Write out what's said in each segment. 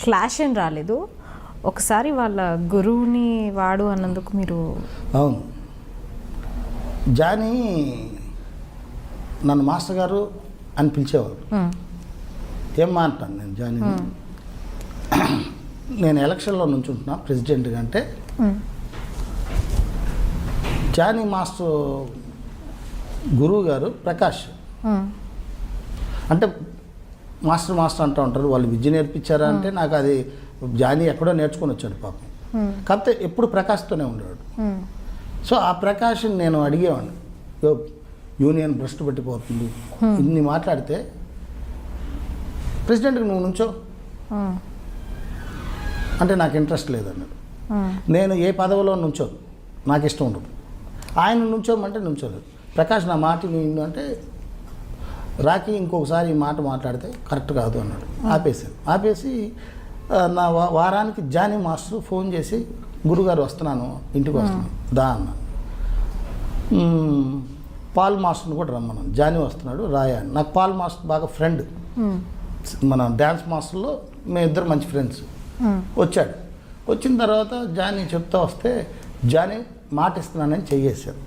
Clash ఏం రాలేదు. ఒకసారి వాళ్ళ గురువుని వాడు అన్నందుకు మీరు? అవును, జానీ నన్ను మాస్టర్ గారు అని పిలిచేవారు. ఏం మాట్లాను నేను జానీ, నేను ఎలక్షన్లో నుంచుంటున్నా ప్రెసిడెంట్గా అంటే జానీ మాస్టర్ గురువు గారు ప్రకాష్ అంటే మాస్టర్ అంటూ ఉంటారు. వాళ్ళు విద్య నేర్పించారా అంటే నాకు అది జానీ ఎక్కడో నేర్చుకొని వచ్చాడు పాపం. కాకపోతే ఎప్పుడు ప్రకాష్తోనే ఉండేవాడు. సో ఆ ప్రకాష్ని నేను అడిగేవాడిని, యూనియన్ భ్రష్టు పట్టిపోతుంది ఇన్ని మాట్లాడితే ప్రెసిడెంట్కి నువ్వు నుంచో అంటే నాకు ఇంట్రెస్ట్ లేదన్నాడు. నేను ఏ పదవిలో నుంచోను, నాకు ఇష్టం ఉండదు. ఆయన నుంచోమంటే నుంచోలేదు. ప్రకాష్ నా మాట విను అంటే రాకి ఇంకొకసారి ఈ మాట మాట్లాడితే కరెక్ట్ కాదు అన్నాడు. ఆపేసి నా వారానికి జానీ మాస్టర్ ఫోన్ చేసి గురుగారు వస్తున్నాను, ఇంటికి వస్తున్నాను దా అన్న. పాల్ మాస్టర్ని కూడా రమ్మన్నాను, జానీ వస్తున్నాడు రాయా అని. నాకు పాల్ మాస్టర్ బాగా ఫ్రెండ్, మన డ్యాన్స్ మాస్టర్లో మేమిద్దరు మంచి ఫ్రెండ్స్. వచ్చాడు. వచ్చిన తర్వాత జానీ చెప్తా వస్తే జానీ మాట ఇస్తున్నానని చెయ్యేశారు.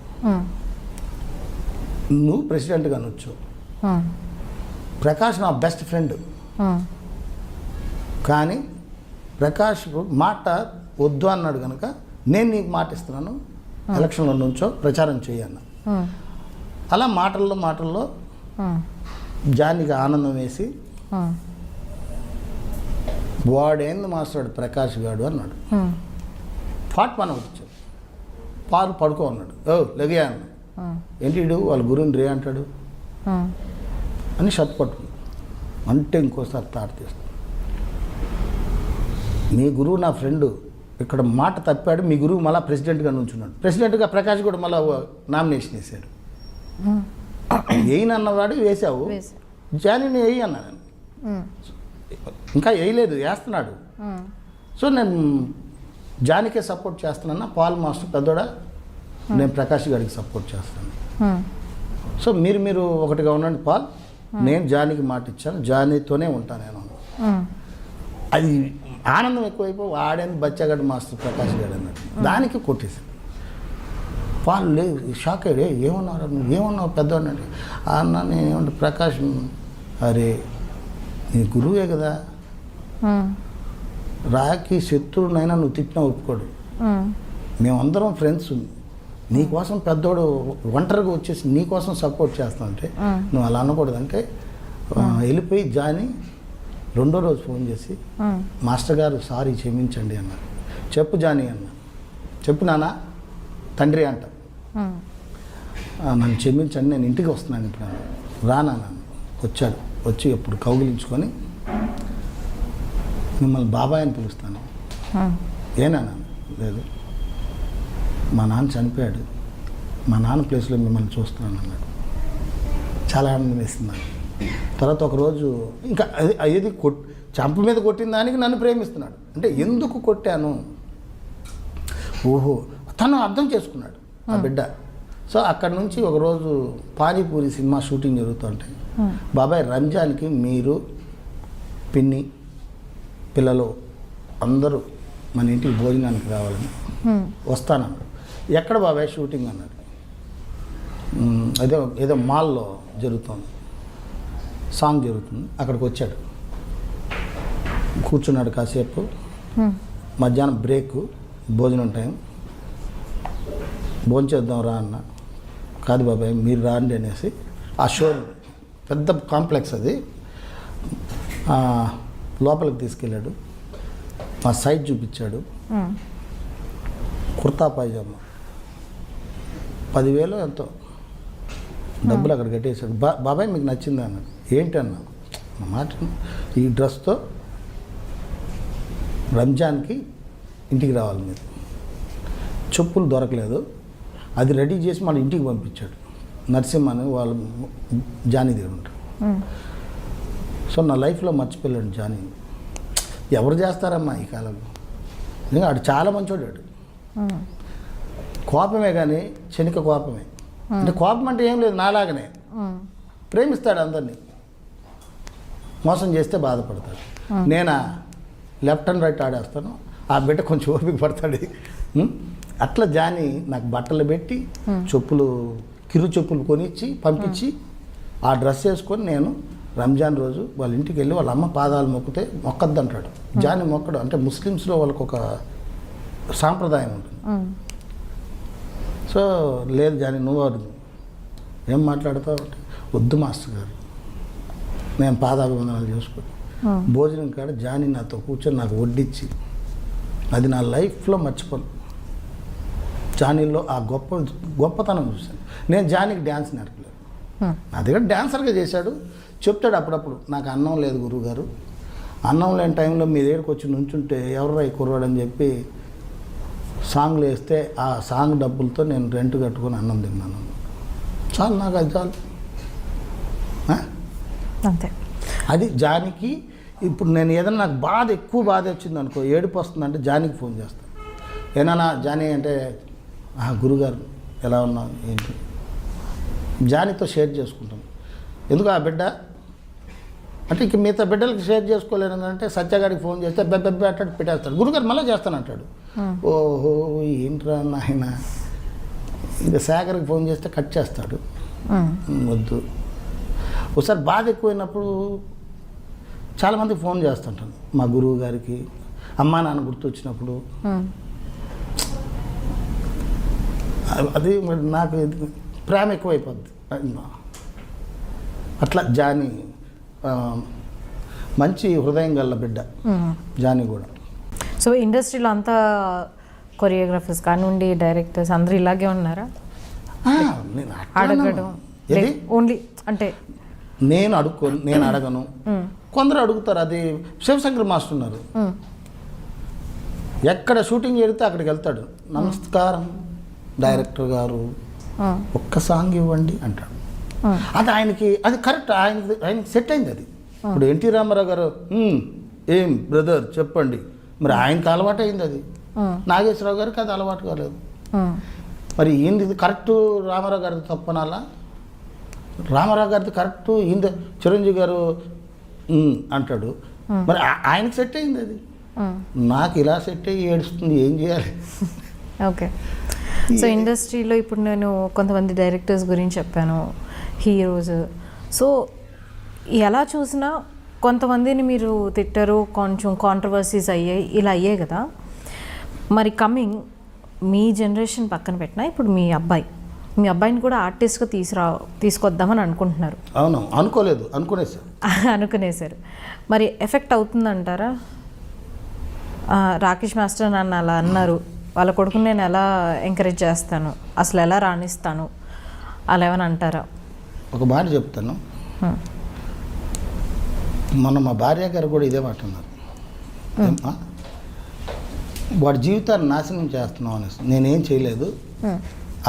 నువ్వు ప్రెసిడెంట్గా అనొచ్చు, ప్రకాష్ నా బెస్ట్ ఫ్రెండ్, కానీ ప్రకాష్ మాట వద్దు అన్నాడు కనుక నేను నీకు మాట ఇస్తున్నాను, ఎలక్షన్లో నుంచో ప్రచారం చేయన్న. అలా మాటల్లో జానీకి ఆనందం వేసి వాడేంది మాస్టర్ ప్రకాష్ గాడు అన్నాడు. ఫాట్ మన వచ్చాడు, పాలు పడుకో అన్నాడు. లెగయా అన్నాడు. ఏంటి వాళ్ళ గురువుని రే అంటాడు అని షర్ట్ పట్టుకున్నాడు. అంటే ఇంకోసారి తాడు తీస్తాడు. మీ గురువు నా ఫ్రెండు, ఇక్కడ మాట తప్పాడు, మీ గురువు మళ్ళీ ప్రెసిడెంట్గా నుంచున్నాడు. ప్రెసిడెంట్గా ప్రకాష్ కూడా మళ్ళీ నామినేషన్ వేసాడు. వేయనన్నవాడు వేసావు, జానీని వేయి అన్నాను. ఇంకా వేయలేదు, వేస్తున్నాడు. సో నేను జానీకే సపోర్ట్ చేస్తున్నాను. పాల్ మాస్టర్ పెద్దోడా, నేను ప్రకాష్ గారికి సపోర్ట్ చేస్తాను. సో మీరు ఒకటిగా ఉండండి పాల్, నేను జానీకి మాట ఇచ్చాను, జానీతోనే ఉంటాను నేను. అది ఆనందం ఎక్కువైపో వాడేంది బచ్చగాడు మాస్టర్ ప్రకాష్ గారు అన్నాడు. దానికి కొట్టేశాడు. పాల్ లేదు, షాక్ అయ్యాడు. ఏమన్నారు నువ్వు, ఏమన్నావు పెద్దవాడు అంటే అన్న నేను ఏమంటే ప్రకాష్, అరే నీ గురువే కదా, రాకి శత్రువునైనా నువ్వు తిట్టినా ఒప్పుకోడు, మేమందరం ఫ్రెండ్స్, నీకోసం పెద్దోడు ఒంటరిగా వచ్చేసి నీకోసం సపోర్ట్ చేస్తానంటే నువ్వు అలా అనకూడదంటే వెళ్ళిపోయి జానీ రెండో రోజు ఫోన్ చేసి మాస్టర్ గారు సారీ క్షమించండి అన్నారు. చెప్పు జానీ అన్న, చెప్పు నాన్న తండ్రి అంట, నన్ను క్షమించండి, నేను ఇంటికి వస్తున్నాను ఇప్పుడు రానా. వచ్చాడు. వచ్చి ఎప్పుడు కౌగిలించుకొని మిమ్మల్ని బాబాయ్ అని పిలుస్తాను. ఏనా లేదు, మా నాన్న చనిపోయాడు, మా నాన్న ప్లేస్లో మిమ్మల్ని చూస్తున్నాను అన్నాడు. చాలా ఆనందం వేస్తుంది. తర్వాత ఒకరోజు ఇంకా అది చంప మీద కొట్టిన దానికి నన్ను ప్రేమిస్తున్నాడు. అంటే ఎందుకు కొట్టాను, ఓహో తను అర్థం చేసుకున్నాడు ఆ బిడ్డ. సో అక్కడ నుంచి ఒకరోజు పానీపూరి సినిమా షూటింగ్ జరుగుతుంటే బాబాయ్ రంజాన్కి మీరు పిన్ని పిల్లలు అందరూ మన ఇంటికి భోజనానికి రావాలని వస్తానన్నాడు. ఎక్కడ బాబాయ్ షూటింగ్ అన్నాడు. ఏదో మాల్లో జరుగుతుంది, సాంగ్ జరుగుతుంది, అక్కడికి వచ్చాడు. కూర్చున్నాడు కాసేపు. మధ్యాహ్నం బ్రేక్, భోజనం టైం, భోంచేద్దాం రా అన్న. కాదు బాబాయ్ మీరు రాండి అనేసి ఆ షో పెద్ద కాంప్లెక్స్ అది, లోపలికి తీసుకెళ్ళాడు. మా సైజ్ చూపించాడు. కుర్తా పైజామా 10,000 ఎంతో డబ్బులు అక్కడ కట్టేశాడు. బాబాయ్ మీకు నచ్చిందా అన్నాడు. ఏంటి అన్నా, మాట ఈ డ్రెస్తో రంజాన్కి ఇంటికి రావాలి మీరు. చెప్పులు దొరకలేదు, అది రెడీ చేసి మళ్ళీ ఇంటికి పంపించాడు. నరసింహని వాళ్ళు జానీ దగ్గర ఉంటారు. సో నా లైఫ్లో మర్చిపోయాడు జానీ. ఎవరు చేస్తారమ్మా ఈ కాలంలో, నిజంగా ఆడు చాలా మంచోడాడు. కోపమే కానీ క్షణిక కోపమే. అంటే కోపం అంటే ఏం లేదు, నాలాగనే ప్రేమిస్తాడు అందరినీ, మోసం చేస్తే బాధపడతాడు. నేనా లెఫ్ట్ అండ్ రైట్ ఆడేస్తాను, ఆ బిడ్డ కొంచెం ఓపిక పడతాడు. అట్లా జాని నాకు బట్టలు పెట్టి చెప్పులు కిరు చెప్పులు కొనిచ్చి పంపించి ఆ డ్రెస్ వేసుకొని నేను రంజాన్ రోజు వాళ్ళ ఇంటికి వెళ్ళి వాళ్ళ అమ్మ పాదాలు మొక్కితే మొక్కద్దు అంటాడు. జాని మొక్కడు అంటే ముస్లిమ్స్లో వాళ్ళకు ఒక సాంప్రదాయం ఉంటుంది. సో లేదు జాని నువ్వు ఏం మాట్లాడతావు అంటే వద్దు మాస్టర్ గారు, నేను పాదాభివందనాలు చేసుకుని భోజనం కాడ జాని నాతో కూర్చొని నాకు వడ్డించి, అది నా లైఫ్లో మర్చిపోను. జానీలో ఆ గొప్పతనం చూశాను. నేను జానీకి డ్యాన్స్ నేర్పలేదు, నా దగ్గర డ్యాన్సర్గా చేశాడు. చెప్తాడు అప్పుడప్పుడు, నాకు అన్నం లేదు గురువుగారు, అన్నం లేని టైంలో మీ దగ్గరికి వచ్చి నుంచుంటే ఎవరు కుర్రాడు అని చెప్పి సాంగ్లు వేస్తే ఆ సాంగ్ డబ్బులతో నేను రెంట్ కట్టుకొని అన్నం తిన్నాను. చాలు, నాకు అది చాలు. అంతే. అది జానికి. ఇప్పుడు నేను ఏదైనా నాకు ఎక్కువ బాధ వచ్చింది అనుకో, ఏడుపు వస్తుందంటే జానికి ఫోన్ చేస్తాను. ఏమన్నా జానీ అంటే గురుగారు ఎలా ఉన్నావు ఏంటి, జానీతో షేర్ చేసుకుంటాను. ఎందుకు ఆ బిడ్డ అంటే ఇక మిగతా బిడ్డలకి షేర్ చేసుకోలేను అంటే సత్యగారికి ఫోన్ చేస్తే బెబ్బెబ్బే అట్టాడు పెట్టేస్తాడు. గురుగారు మళ్ళీ చేస్తానంటాడు. ఓహో ఏంట్రా నాయన. ఇంకా శేఖర్కి ఫోన్ చేస్తే కట్ చేస్తాడు, వద్దు. ఒకసారి బాధ ఎక్కువైనప్పుడు చాలామందికి ఫోన్ చేస్తుంటాను. మా గురువు గారికి అమ్మా నాన్న గుర్తొచ్చినప్పుడు అది నాకు ప్రేమ ఎక్కువైపోద్ది. అట్లా జానీ మంచి హృదయం గల బిడ్డ జానీ కూడా. సో ఇండస్ట్రీలో అంతా కొరియోగ్రాఫర్స్ కానివ్వండి, డైరెక్టర్స్ అందరూ ఇలాగే ఉన్నారా? అడగడం ఓన్లీ అంటే నేను అడగను, కొందరు అడుగుతారు. అది శివశంకర్ మాస్టర్ ఉన్నారు, ఎక్కడ షూటింగ్ చేడితే అక్కడికి వెళ్తాడు. నమస్కారం డైరెక్టర్ గారు, ఒక్క సాంగ్ ఇవ్వండి అంటాడు. అది ఆయనకి అది కరెక్ట్, ఆయనకి సెట్ అయింది అది. ఇప్పుడు ఎన్టీ రామారావు గారు ఏం బ్రదర్ చెప్పండి, మరి ఆయనకి అలవాటు అయింది అది. నాగేశ్వరరావు గారికి అది అలవాటు కాలేదు. మరి ఏంది కరెక్ట్ రామారావు గారిది తప్పనాలా? రామారావు గారిది కరెక్ట్, ఈయన చిరంజీవి గారు అంటాడు. మరి ఆయనకి సెట్ అయింది అది. నాకు ఇలా సెట్ అయ్యి ఏడుస్తుంది, ఏం చేయాలి? ఓకే. సో ఇండస్ట్రీలో ఇప్పుడు నేను కొంతమంది డైరెక్టర్స్ గురించి చెప్పాను, హీరోస్. సో ఎలా చూసినా కొంతమందిని మీరు తిట్టారు, కొంచెం కాంట్రవర్సీస్ అయ్యాయి, ఇలా అయ్యాయి కదా. మరి కమింగ్ మీ జనరేషన్ పక్కన పెట్టినా ఇప్పుడు మీ అబ్బాయిని కూడా ఆర్టిస్ట్గా తీసుకొద్దామని అనుకుంటున్నారు. అవును, అనుకోలేదు, అనుకునేసారు. మరి ఎఫెక్ట్ అవుతుందంటారా? రాకేష్ మాస్టర్ నన్ను అలా అన్నారు, వాళ్ళ కొడుకుని నేను ఎలా ఎంకరేజ్ చేస్తాను, అసలు ఎలా రాణిస్తాను, అలా ఏమని అంటారా? ఒక మాట చెప్తాను. మొన్న మా భార్య గారు కూడా ఇదే మాట అన్నారు, వాడి జీవితాన్ని నాశనం చేస్తున్నాం అనేసి. నేనేం చేయలేదు,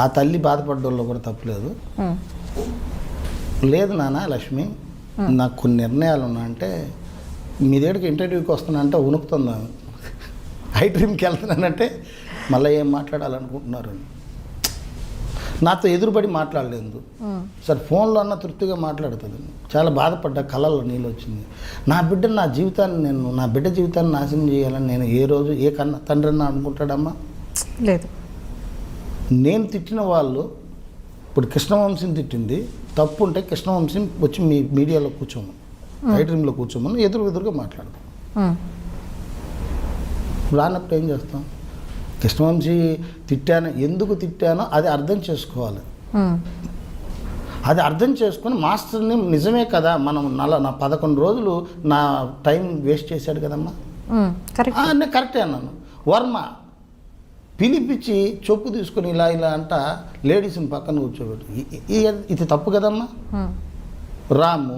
ఆ తల్లి బాధపడ్డంలో కూడా తప్పులేదు. లేదు నాన్న లక్ష్మి, నాకు కొన్ని నిర్ణయాలు ఉన్నాయంటే, మీ దగ్గరికి ఇంటర్వ్యూకి వస్తున్నానంటే వణుకుతుందా, హై డ్రీమ్కి వెళ్తున్నానంటే మళ్ళీ ఏం మాట్లాడాలనుకుంటున్నారు అని నాతో ఎదురుబడి మాట్లాడలేదు. సరే ఫోన్లో అన్న తృప్తిగా మాట్లాడుతుంది. చాలా బాధపడ్డా, కళ్ళల్లో నీళ్ళు వచ్చింది. నా బిడ్డ జీవితాన్ని నాశనం చేయాలని నేను ఏ రోజు ఏ తండ్రి అన్న అనుకుంటాడమ్మా? లేదు. నేను తిట్టిన వాళ్ళు, ఇప్పుడు కృష్ణవంశీని తిట్టింది తప్పు ఉంటే కృష్ణవంశీని వచ్చి మీ మీడియాలో కూర్చోమని, హై డ్రీమ్లో కూర్చోమని ఎదురుగా మాట్లాడదాం. రానప్పుడు ఏం చేస్తాం? కృష్ణవంశీ ఎందుకు తిట్టానో అది అర్థం చేసుకోవాలి. అది అర్థం చేసుకొని మాస్టర్ని నిజమే కదా, మనం 11 రోజులు నా టైం వేస్ట్ చేశాడు కదమ్మా, నేను కరెక్టే అన్నాను. వర్మ పిలిపించి చొప్పు తీసుకొని ఇలా అంట లేడీస్ని పక్కన కూర్చోబెట్టు, ఇది తప్పు కదమ్మా. రాము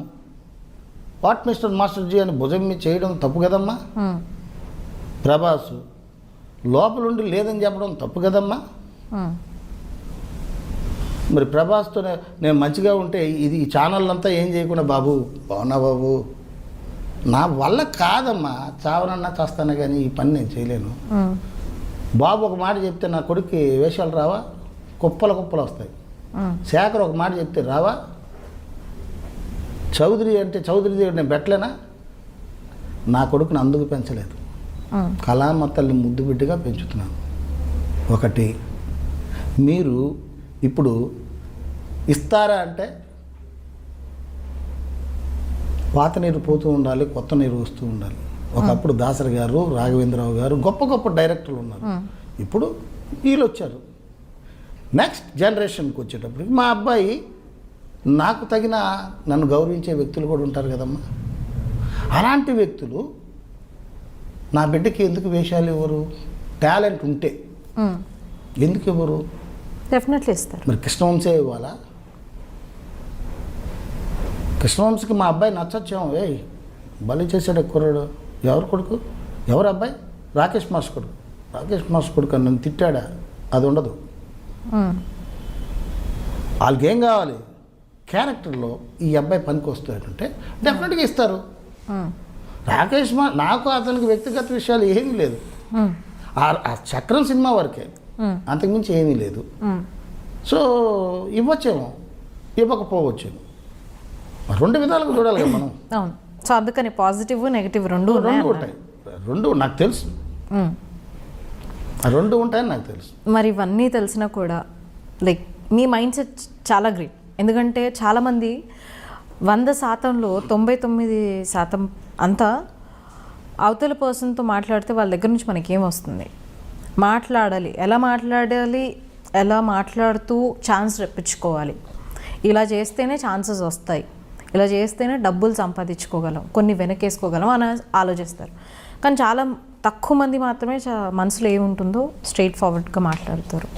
వాట్ మాస్టర్జీ అని భుజం మీద చేయడం తప్పు కదమ్మా. ప్రభాసు లోపలుండి లేదని చెప్పడం తప్పు కదమ్మా. మరి ప్రభాస్తో నేను మంచిగా ఉంటే ఈ ఛానల్ అంతా ఏం చేయకుండా బాబు బాగున్నా బాబు, నా వల్ల కాదమ్మా, చావనన్నా చేస్తానే కానీ ఈ పని నేను చేయలేను. బాబు ఒక మాట చెప్తే నా కొడుక్కి వేషాలు రావా? కుప్పలు వస్తాయి. శేఖర్ ఒక మాట చెప్తే రావా? చౌదరి అంటే చౌదరి దగ్గర నేను పెట్టలేనా? నా కొడుకుని అందుకు పెంచలేదు, కళామ తల్లి ముద్దు బిడ్డగా పెంచుతున్నాను. ఒకటి, మీరు ఇప్పుడు ఇస్తారా అంటే పాత నీరు పోతూ ఉండాలి, కొత్త నీరు వస్తూ ఉండాలి. ఒకప్పుడు దాసరి గారు, రాఘవేంద్రరావు గారు గొప్ప గొప్ప డైరెక్టర్లు ఉన్నారు. ఇప్పుడు వీళ్ళు వచ్చారు. నెక్స్ట్ జనరేషన్కి వచ్చేటప్పటికి మా అబ్బాయి నాకు తగిన నన్ను గౌరవించే వ్యక్తులు కూడా ఉంటారు కదమ్మా. అలాంటి వ్యక్తులు నా బిడ్డకి ఎందుకు వేషాలు ఇవ్వరు? టాలెంట్ ఉంటే ఎందుకు ఇవ్వరు? డెఫినెట్లీ ఇస్తారు. మరి కృష్ణవంశే ఇవ్వాలా? కృష్ణవంశకి మా అబ్బాయి నచ్చొచ్చాము. బలి చేశాడు కుర్రాడు. ఎవరు కొడుకు? ఎవరు అబ్బాయి? రాకేష్ మాస్ కొడుకు. రాకేష్ మాస్ కొడుకు అని నన్ను తిట్టాడా? అది ఉండదు. వాళ్ళకి ఏం కావాలి? క్యారెక్టర్లో ఈ అబ్బాయి పనికి వస్తాడంటే డెఫినెట్గా ఇస్తారు. రాకేష్ మా నాకు అతనికి వ్యక్తిగత విషయాలు ఏమీ లేదు. ఆ చక్రం సినిమా వరకే, అంతకుమించి ఏమీ లేదు. సో ఇవ్వచ్చేమో, ఇవ్వకపోవచ్చేమో. రెండు విధాలుగా చూడాలి కదా మనం. అవును. సో అందుకని పాజిటివ్ నెగిటివ్ రెండు ఉంటాయి. రెండు నాకు తెలుసు, రెండు ఉంటాయని నాకు తెలుసు. మరి ఇవన్నీ తెలిసినా కూడా లైక్ మీ మైండ్ సెట్ చాలా గ్రేట్. ఎందుకంటే చాలామంది 100%లో 99% అంతా అవతల పర్సన్తో మాట్లాడితే వాళ్ళ దగ్గర నుంచి మనకేం వస్తుంది? మాట్లాడాలి, ఎలా మాట్లాడుతూ ఛాన్స్ రప్పించుకోవాలి. ఇలా చేస్తేనే ఛాన్సెస్ వస్తాయి, ఇలా చేస్తేనే డబ్బులు సంపాదించుకోగలం, కొన్ని వెనకేసుకోగలం అని ఆలోచిస్తారు. కానీ చాలా తక్కువ మంది మాత్రమే మనసులో ఏముంటుందో స్ట్రైట్ ఫార్వర్డ్గా మాట్లాడతారు.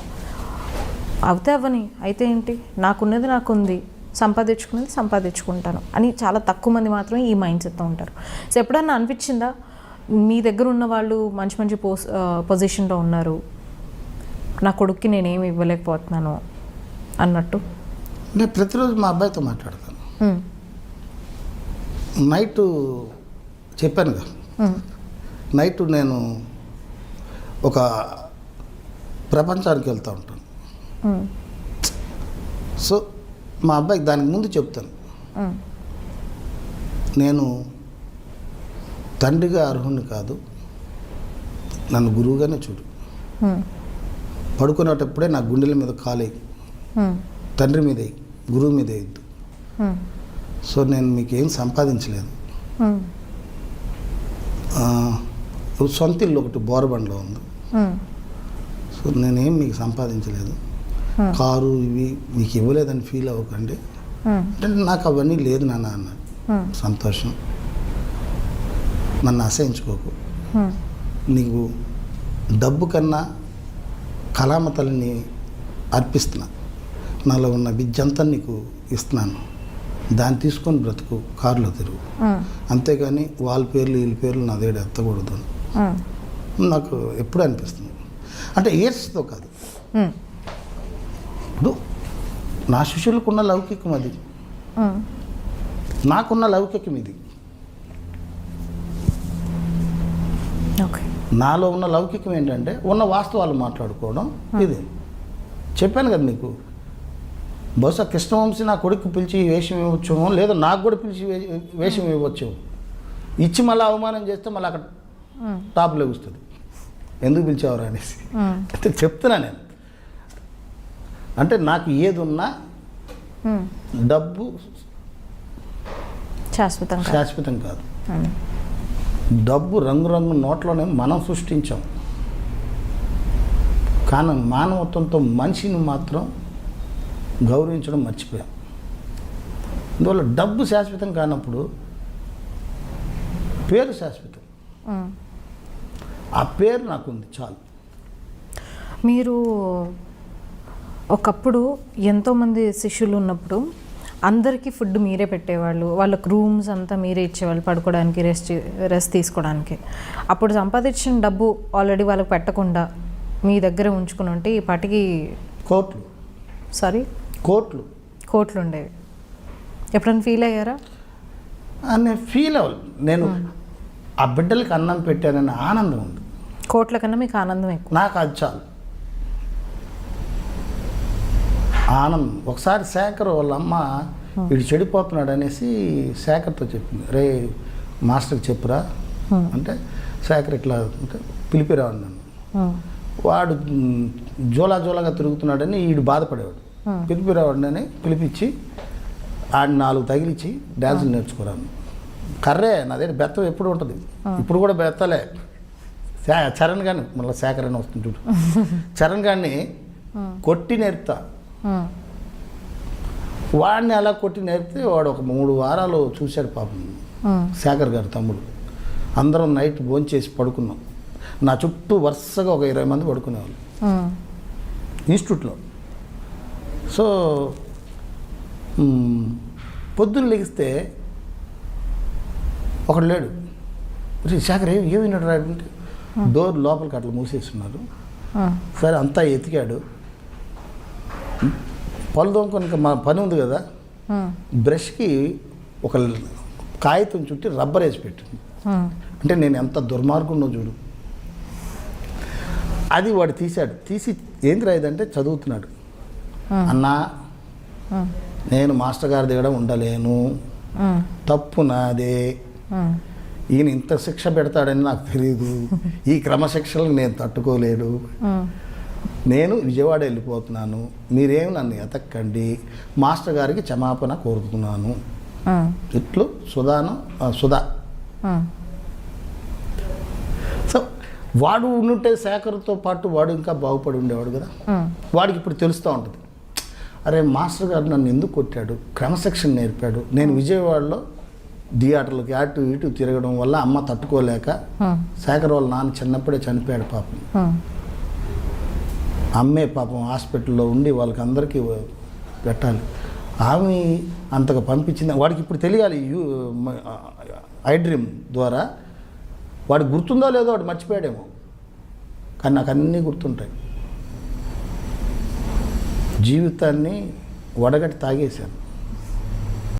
అవుతే అవ్వని, అయితే ఏంటి, నాకున్నది నాకుంది, సంపాదించుకున్నది సంపాదించుకుంటాను అని చాలా తక్కువ మంది మాత్రమే ఈ మైండ్ సెట్తో ఉంటారు. సో ఎప్పుడన్నా అనిపించిందా మీ దగ్గర ఉన్న వాళ్ళు మంచి మంచి పొజిషన్లో ఉన్నారు, నా కొడుక్కి నేనేమి ఇవ్వలేకపోతున్నాను అన్నట్టు? నేను ప్రతిరోజు మా అబ్బాయితో మాట్లాడతాను. నైట్ చెప్పానుగా, నైట్ నేను ఒక ప్రపంచానికి వెళ్తూ ఉంటాను. సో మా అబ్బాయికి దానికి ముందు చెప్తాను, నేను తండ్రిగా అర్హుణ్ణి కాదు, నన్ను గురువుగానే చూడు. పడుకునేటప్పుడే నా గుండెల మీద కాలేయి, తండ్రి మీద గురువు మీద వేయద్దు. సో నేను మీకు ఏం సంపాదించలేదు. సొంత ఇల్లు ఒకటి బోరబండలో ఉంది. సో నేనేం మీకు సంపాదించలేదు, కారు ఇవి మీకు ఇవ్వలేదని ఫీల్ అవ్వకండి అంటే నాకు అవన్నీ లేదు నాన్న అన్నాడు. సంతోషం, నన్ను అసహించుకోకు, నీకు డబ్బు కన్నా కళామ తల్లిని అర్పిస్తున్నా, నాలో ఉన్న విద్యంతా నీకు ఇస్తున్నాను, దాన్ని తీసుకొని బ్రతుకు, కారులో తిరుగు, అంతేగాని వాళ్ళ పేర్లు వీళ్ళ పేర్లు నా దగ్గర ఎత్తకూడదు నాకు ఎప్పుడు అనిపిస్తుంది. అంటే ఇయర్స్తో కాదు, ఇప్పుడు నా శిష్యులకున్న లౌకికం అది, నాకున్న లౌకికం ఇది. నాలో ఉన్న లౌకికం ఏంటంటే ఉన్న వాస్తవాలు మాట్లాడుకోవడం. ఇది చెప్పాను కదా నీకు, బహుశా కృష్ణవంశీ నా కొడుకు పిలిచి వేషం ఇవ్వచ్చేమో, లేదా నాకు కూడా పిలిచి వేషం ఇవ్వచ్చేమో, ఇచ్చి మళ్ళీ అవమానం చేస్తే మళ్ళీ అక్కడ టాప్లో వస్తుంది, ఎందుకు పిలిచేవారు అనేసి. అయితే చెప్తున్నా నేను, అంటే నాకు ఏది ఉన్నా డబ్బు శాశ్వతం కాదు. డబ్బు రంగురంగు నోట్లోనే మనం సృష్టించాం, కానీ మానవత్వంతో మనిషిని మాత్రం గౌరవించడం మర్చిపోయాం. అందువల్ల డబ్బు శాశ్వతం కానప్పుడు పేరు శాశ్వతం. ఆ పేరు నాకుంది చాలు. మీరు ఒకప్పుడు ఎంతోమంది శిష్యులు ఉన్నప్పుడు అందరికీ ఫుడ్ మీరే పెట్టేవాళ్ళు, వాళ్ళకి రూమ్స్ అంతా మీరే ఇచ్చేవాళ్ళు, పడుకోవడానికి, రెస్ట్ తీసుకోవడానికి. అప్పుడు సంపాదించిన డబ్బు ఆల్రెడీ వాళ్ళకి పెట్టకుండా మీ దగ్గర ఉంచుకుని ఉంటే ఈ పాటికి కోట్లు ఉండేవి. ఎప్పుడైనా ఫీల్ అయ్యారా? నేను ఫీల్ అవ్వాలి. నేను ఆ బిడ్డలకి అన్నం పెట్టానని ఆనందం ఉంది. కోట్ల కన్నా మీకు ఆనందం ఎక్కువ. నాకు అది చాలు ఆనందం. ఒకసారి శేఖర్ వాళ్ళ అమ్మ వీడు చెడిపోతున్నాడు అనేసి శేఖర్తో చెప్పింది, రే మాస్టర్కి చెప్పురా అంటే, శేఖర్ ఇట్లా అంటే పిలిపిరావాడు నన్ను. వాడు జోలాగా తిరుగుతున్నాడని వీడు బాధపడేవాడు. పిలిపిరావాడిని పిలిపించి ఆడిని 4 తగిలిచ్చి డ్యాన్సులు నేర్చుకోరాను. కర్రే నా దగ్గర బెత్తం ఎప్పుడు ఉంటుంది, ఇప్పుడు కూడా బెత్తలే. చరణ్ గారిని మళ్ళీ శేఖర్ అని వస్తుంది చూడు, చరణ్ గారిని కొట్టి నేర్పుతా. వాడిని అలా కొట్టి నేర్పితే వాడు ఒక 3 వారాలు చూశాడు పాపం. శేఖర్ గారు తమ్ముడు. అందరం నైట్ భోంచేసి పడుకున్నాం. నా చుట్టూ వరుసగా ఒక 20 మంది పడుకునేవాళ్ళు ఇన్స్టిట్యూట్లో. సో పొద్దున్న లెగిస్తే ఒకడు లేడు. శేఖర్ ఏమి విన్నాడు రాడంటే డోర్ లోపలికి అట్లా మూసేస్తున్నారు. సరే అంతా ఎతికాడు. పళ్ళు తోముకొని మా పని ఉంది కదా, బ్రష్కి ఒక కాగితం చుట్టి రబ్బర్ వేసి పెట్టింది. అంటే నేను ఎంత దుర్మార్గుండో చూడు. అది వాడు తీశాడు. తీసి ఏంది రాయిదంటే చదువుతున్నాడు. అన్నా నేను మాస్టర్ గారి దగ్గర ఉండలేను, తప్పు నాదే, ఈయన ఇంత శిక్ష పెడతాడని నాకు తెలియదు, ఈ క్రమశిక్షణకు నేను తట్టుకోలేడు, నేను విజయవాడ వెళ్ళిపోతున్నాను, మీరేమి నన్ను ఎతక్కండి, మాస్టర్ గారికి క్షమాపణ కోరుతున్నాను. ఇట్లు సుధా. సో వాడు ఉండుంటే శేఖర్తో పాటు వాడు ఇంకా బాగుపడి ఉండేవాడు కదా. వాడికి ఇప్పుడు తెలుస్తూ ఉంటుంది, అరే మాస్టర్ గారు నన్ను ఎందుకు కొట్టాడు, క్రమశిక్షణ నేర్పాడు. నేను విజయవాడలో థియేటర్లకి అటు ఇటు తిరగడం వల్ల అమ్మ తట్టుకోలేక శేఖర్ వాళ్ళ నాన్న చిన్నప్పుడే చనిపోయాడు పాపం. అమ్మే పాపం హాస్పిటల్లో ఉండి వాళ్ళకి అందరికీ పెట్టాలి. ఆమె అంతగా పంపించింది. వాడికి ఇప్పుడు తెలియాలి ఐ డ్రీమ్ ద్వారా. వాడికి గుర్తుందో లేదో వాడు మర్చిపోయాడేమో, కానీ నాకు అన్నీ గుర్తుంటాయి. జీవితాన్ని వడగట్టి తాగేశాను.